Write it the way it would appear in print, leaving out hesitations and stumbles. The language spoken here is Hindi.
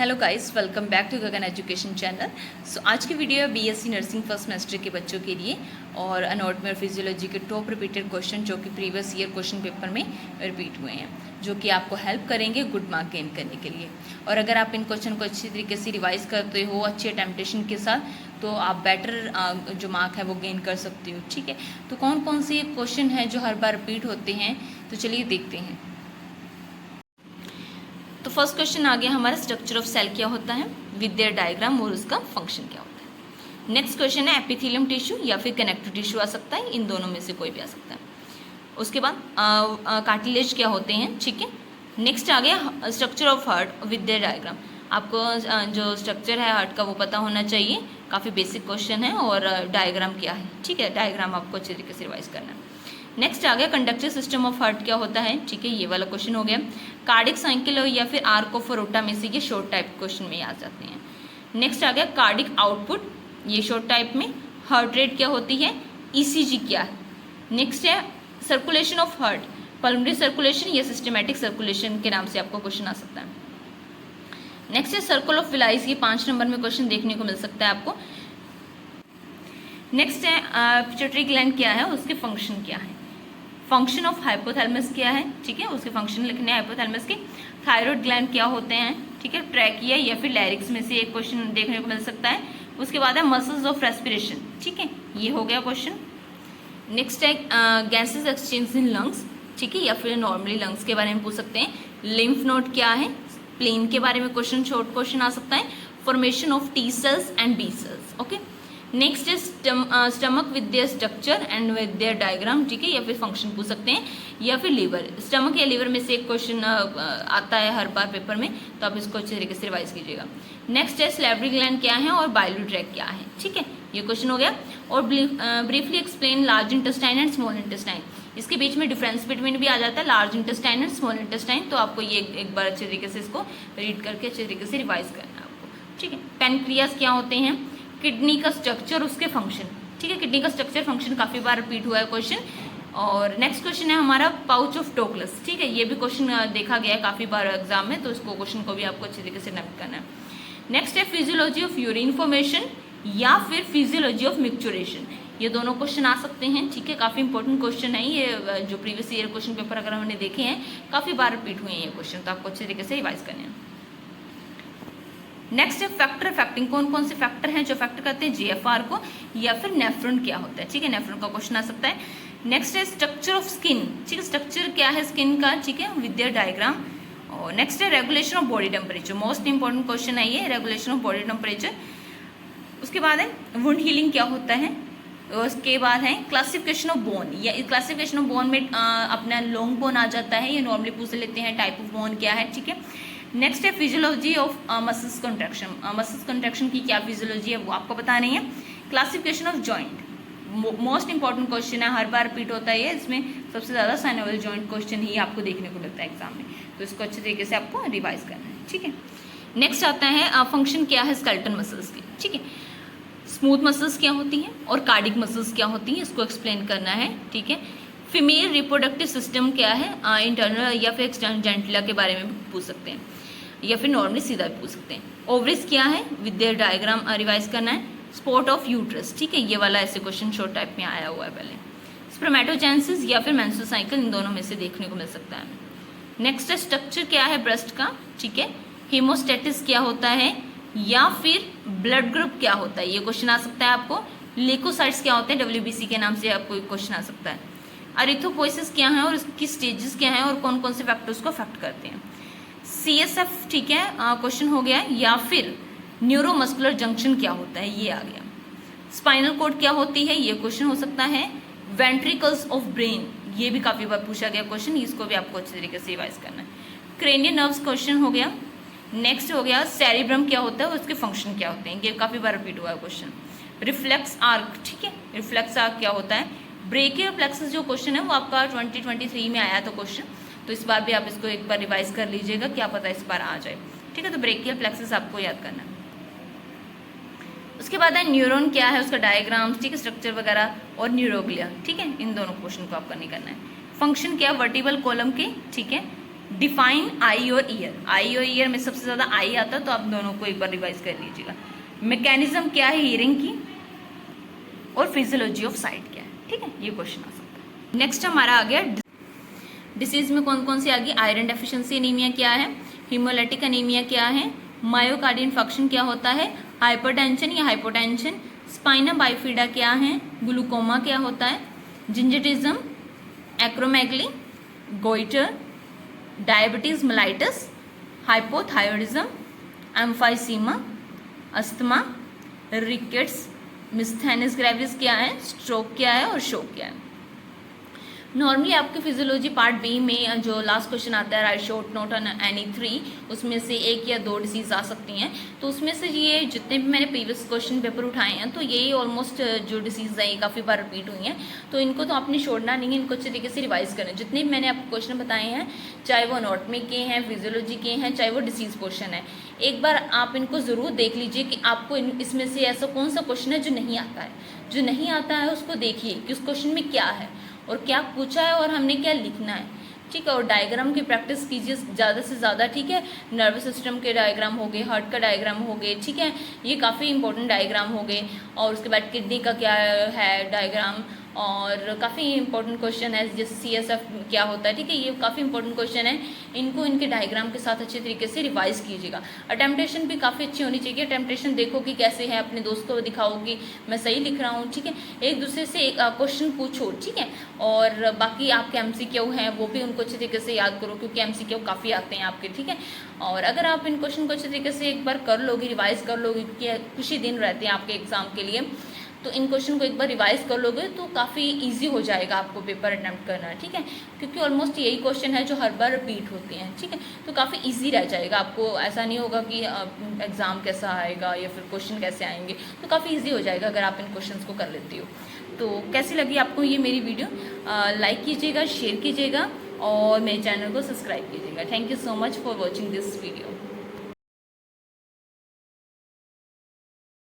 Hello guys, welcome back to Gagan education channel. So आज की वीडियो है बीएससी नर्सिंग फर्स्ट सेमेस्टर के बच्चों के लिए और एनाटॉमी और फिजियोलॉजी के टॉप रिपीटेड क्वेश्चन जो कि प्रीवियस ईयर क्वेश्चन पेपर में रिपीट हुए हैं, जो कि आपको हेल्प करेंगे गुड मार्क गेन करने के लिए। और अगर आप इन क्वेश्चन को अच्छी तरीके से रिवाइज करते हो अच्छी अटेम्पटेशन के साथ, तो आप बेटर जो मार्क है वो गेन कर सकते हो। ठीक है, तो कौन कौन से क्वेश्चन हैं जो हर बार रिपीट होते हैं, तो चलिए देखते हैं। तो फर्स्ट क्वेश्चन आ गया हमारा, स्ट्रक्चर ऑफ सेल क्या होता है विद देयर डायग्राम और उसका फंक्शन क्या होता है। नेक्स्ट क्वेश्चन है एपिथेलियम टिश्यू या फिर कनेक्टिव टिश्यू आ सकता है, इन दोनों में से कोई भी आ सकता है। उसके बाद कार्टिलेज क्या होते हैं। ठीक है, नेक्स्ट आ गया structure of heart with their diagram. आपको जो स्ट्रक्चर है हार्ट का वो पता होना चाहिए, काफ़ी बेसिक क्वेश्चन है। और डायग्राम क्या है, ठीक है, डायग्राम आपको अच्छे तरीके से रिवाइज करना है। नेक्स्ट आ गया कंडक्टिव सिस्टम ऑफ हार्ट क्या होता है। ठीक है, ये वाला क्वेश्चन हो गया। कार्डिक साइकिल या फिर आर्क ऑफ अरोटा में से ये शॉर्ट टाइप क्वेश्चन में आ जाते हैं। नेक्स्ट आ गया कार्डिक आउटपुट, ये शॉर्ट टाइप में। हार्ट रेट क्या होती है, ईसीजी क्या है। नेक्स्ट है circulation of heart, pulmonary circulation या सिस्टमैटिक सर्कुलेशन के नाम से आपको क्वेश्चन आ सकता है। नेक्स्ट है सर्कल ऑफ विलाइस, ये 5 नंबर में क्वेश्चन देखने को मिल सकता है आपको। नेक्स्ट है पिट्यूटरी ग्लैंड क्या है, उसके फंक्शन क्या है। फंक्शन ऑफ हाइपोथैलेमस क्या है, ठीक है, उसके फंक्शन लिखने हैं हाइपोथैलेमस के। थायराइड ग्लैंड क्या होते हैं, ठीक है, ट्रैकिया या फिर लैरिक्स में से एक क्वेश्चन देखने को मिल सकता है। उसके बाद है मसल्स ऑफ रेस्पिरेशन, ठीक है, ये हो गया क्वेश्चन। नेक्स्ट है गैसेस एक्सचेंज इन लंग्स, ठीक है, या फिर नॉर्मली लंग्स के बारे में पूछ सकते हैं। लिम्फ नोड क्या है, प्लेन के बारे में क्वेश्चन, शॉर्ट क्वेश्चन आ सकता है। Formation of T cells and B cells, okay. Next है stomach with their structure and with their diagram, ठीक है, या फिर फंक्शन पूछ सकते हैं। या फिर लीवर, स्टमक या लीवर में से एक क्वेश्चन आता है हर बार पेपर में, तो आप इसको अच्छे तरीके से रिवाइज कीजिएगा। नेक्स्ट है स्लेवरी ग्लैंड क्या है और बाइलियरी ट्रैक्ट क्या है, ठीक है, ये क्वेश्चन हो गया। और briefly explain large intestine and small intestine, इसके बीच में डिफरेंस बिटवीन भी आ जाता है, large intestine and small intestine. तो आपको ये एक बार अच्छे तरीके से इसको रीड करके अच्छे तरीके से रिवाइज करना है आपको, ठीक है। पेनक्रियास क्या होते हैं, किडनी का स्ट्रक्चर उसके फंक्शन, ठीक है, किडनी का स्ट्रक्चर फंक्शन काफ़ी बार रिपीट हुआ है क्वेश्चन। और नेक्स्ट क्वेश्चन है हमारा पाउच ऑफ टोकलस, ठीक है, ये भी क्वेश्चन देखा गया है काफ़ी बार एग्जाम में, तो इसको क्वेश्चन को भी आपको अच्छे तरीके से नोट करना है। नेक्स्ट है फिजियोलॉजी ऑफ यूरिन फॉर्मेशन या फिर फिजियोलॉजी ऑफ मिक्सचरेशन, ये दोनों क्वेश्चन आ सकते हैं, ठीक है, काफ़ी इंपॉर्टेंट क्वेश्चन है ये, जो प्रीवियस ईयर क्वेश्चन पेपर अगर हमने देखे हैं काफ़ी बार रिपीट हुए हैं ये क्वेश्चन, तो आपको अच्छे तरीके से रिवाइज करने हैं। नेक्स्ट है फैक्टर अफेक्टिंग, कौन कौन से फैक्टर हैं जो अफेक्ट करते हैं जीएफआर को, या फिर नेफ्रॉन क्या होता है, ठीक है, नेफ्रॉन का क्वेश्चन आ सकता है। नेक्स्ट है स्ट्रक्चर ऑफ स्किन, ठीक है, स्ट्रक्चर क्या है स्किन का, ठीक है, विद देयर डायग्राम। और नेक्स्ट है regulation of body temperature, most important question है ये, रेगुलेशन ऑफ बॉडी टेम्परेचर। उसके बाद है वुंड हीलिंग क्या होता है। उसके बाद है क्लासिफिकेशन ऑफ बोन, या क्लासिफिकेशन ऑफ बोन में अपना लॉन्ग बोन आ जाता है, ये नॉर्मली पूछ लेते हैं टाइप ऑफ बोन क्या है, ठीक है। नेक्स्ट है physiology of muscles contraction, muscles contraction की क्या फिजियोलॉजी है वो आपको पता नहीं है। Classification of joint, most important question है, हर बार रिपीट होता है ये, इसमें सबसे ज़्यादा साइनोवियल जॉइंट क्वेश्चन ही आपको देखने को मिलता है एग्जाम में, तो इसको अच्छे तरीके से आपको रिवाइज करना है, ठीक है। नेक्स्ट आता है फंक्शन क्या है स्केलेटल मसल्स की, ठीक है, स्मूथ मसल्स क्या होती हैं और कार्डिक मसल्स क्या होती हैं, इसको एक्सप्लेन करना है, ठीक है। फीमेल रिप्रोडक्टिव सिस्टम क्या है, इंटरनल या फिर एक्सटर्नल जेंटिला के बारे में भी पूछ सकते हैं, या फिर नॉर्मली सीधा भी पूछ सकते हैं। ओवरिस क्या है, विद देयर डायग्राम रिवाइज करना है। स्पॉट ऑफ यूट्रस, ठीक है, ये वाला ऐसे क्वेश्चन शॉर्ट टाइप में आया हुआ है पहले। स्पर्मेटोजेनेसिस या फिर मेंस्ट्रुअल साइकिल, इन दोनों में से देखने को मिल सकता है। नेक्स्ट है स्ट्रक्चर क्या है ब्रेस्ट का, ठीक है, हीमोस्टेटिस क्या होता है, या फिर ब्लड ग्रुप क्या होता है, ये क्वेश्चन आ सकता है आपको। ल्यूकोसाइट्स क्या होते हैं, डब्ल्यूबीसी के नाम से आपको क्वेश्चन आ सकता है। अरिथ्रोपोइसिस क्या है और उसकी स्टेजेस क्या है और कौन कौन से फैक्टर्स को अफेक्ट करते हैं। सीएसएफ, ठीक है, क्वेश्चन हो गया। या फिर न्यूरोमस्कुलर जंक्शन क्या होता है, ये आ गया। स्पाइनल कॉर्ड क्या होती है, ये क्वेश्चन हो सकता है। वेंट्रिकल्स ऑफ ब्रेन, ये भी काफ़ी बार पूछा गया क्वेश्चन, इसको भी आपको अच्छे तरीके से रिवाइज करना है। क्रेनियल नर्व्स क्वेश्चन हो गया। नेक्स्ट हो गया सेरिब्रम क्या होता है और उसके फंक्शन क्या होते हैं, ये काफ़ी बार रिपीट हुआ है क्वेश्चन। रिफ्लेक्स आर्क, ठीक है, रिफ्लेक्स आर्क क्या होता है। ब्रेकियल प्लेक्सस जो क्वेश्चन है वो आपका 2023 में आया था क्वेश्चन, तो इस बार भी आप इसको एक बार रिवाइज कर लीजिएगा, क्या पता इस बार आ जाए, ठीक है। तो ब्रेकियल प्लेक्सस आपको याद करना है। उसके बाद है न्यूरॉन क्या है, उसका डायग्राम, ठीक है, स्ट्रक्चर वगैरह, और न्यूरोग्लिया, ठीक है, इन दोनों क्वेश्चन को आपका नहीं करना है। फंक्शन क्या वर्टिबल कॉलम के, ठीक है। डिफाइन आई और ईयर। आई और ईयर में सबसे ज़्यादा आई आता है, तो आप दोनों को एक बार रिवाइज कर लीजिएगा। मैकेनिज्म क्या है हियरिंग की, और फिजियोलॉजी ऑफ साइट क्या है, ठीक है, ये क्वेश्चन आ सकता है। नेक्स्ट हमारा आ गया डिसीज में कौन कौन सी आ गई। आयरन डेफिशिएंसी एनीमिया क्या है, हीमोलाइटिक एनीमिया क्या है, मायोकार्डियल इन्फेक्शन क्या होता है, हाइपरटेंशन या हाइपोटेंशन, स्पाइना बाइफिडा क्या है, ग्लूकोमा क्या होता है, gigantism, acromegaly, goitre, diabetes mellitus, hypothyroidism, emphysema, asthma, rickets, myasthenia gravis क्या है, स्ट्रोक क्या है और शोक क्या है। नॉर्मली आपके फिजियोलॉजी पार्ट बी में जो लास्ट क्वेश्चन आता है, right short note on any 3, उसमें से 1 या 2 डिसीज आ सकती हैं। तो उसमें से ये जितने भी मैंने प्रीवियस क्वेश्चन पेपर उठाए हैं, तो यही ऑलमोस्ट जो डिसीज हैं ये काफ़ी बार रिपीट हुई हैं। तो इनको तो आपने छोड़ना नहीं है, इनको अच्छे तरीके से रिवाइज करें। जितने भी मैंने आपको क्वेश्चन बताए हैं, चाहे वो एनाटॉमी के हैं, फिजियोलॉजी के हैं, चाहे वो डिसीज क्वेश्चन है, एक बार आप इनको ज़रूर देख लीजिए कि आपको इसमें से ऐसा कौन सा क्वेश्चन है जो नहीं आता है। जो नहीं आता है उसको देखिए कि उस क्वेश्चन में क्या है और क्या पूछा है और हमने क्या लिखना है, ठीक है। और डायग्राम की प्रैक्टिस कीजिए ज़्यादा से ज़्यादा, ठीक है। नर्वस सिस्टम के डायग्राम हो गए, हार्ट का डायग्राम हो गए, ठीक है, ये काफ़ी इंपॉर्टेंट डायग्राम हो गए। और उसके बाद किडनी का क्या है डायग्राम, और काफ़ी इंपॉर्टेंट क्वेश्चन है जैसे CSF क्या होता है, ठीक है, ये काफ़ी इंपॉर्टेंट क्वेश्चन है। इनको इनके डायग्राम के साथ अच्छे तरीके से रिवाइज कीजिएगा। अटेम्पटेशन भी काफ़ी अच्छी होनी चाहिए। अटेम्पटेशन देखो कि कैसे है, अपने दोस्त को दिखाओ कि मैं सही लिख रहा हूँ, ठीक है। एक दूसरे से एक क्वेश्चन पूछो, ठीक है। और बाकी आपके MCQ हैं वो भी उनको अच्छे तरीके से याद करो, क्योंकि MCQ काफ़ी आते हैं आपके, ठीक है। और अगर आप इन क्वेश्चन को अच्छे तरीके से एक बार कर लोगे, रिवाइज कर लोगे, क्योंकि कुछ ही दिन रहते हैं आपके एग्जाम के लिए, तो इन क्वेश्चन को एक बार रिवाइज कर लोगे तो काफ़ी इजी हो जाएगा आपको पेपर अटेम्प्ट करना, ठीक है। क्योंकि ऑलमोस्ट यही क्वेश्चन है जो हर बार रिपीट होते हैं, ठीक है। तो काफ़ी इजी रह जाएगा आपको। ऐसा नहीं होगा कि एग्ज़ाम कैसा आएगा या फिर क्वेश्चन कैसे आएंगे, तो काफ़ी इजी हो जाएगा अगर आप इन क्वेश्चन को कर लेती हो। तो कैसी लगी आपको ये मेरी वीडियो, लाइक कीजिएगा, शेयर कीजिएगा और मेरे चैनल को सब्सक्राइब कीजिएगा। Thank you so much for watching this video.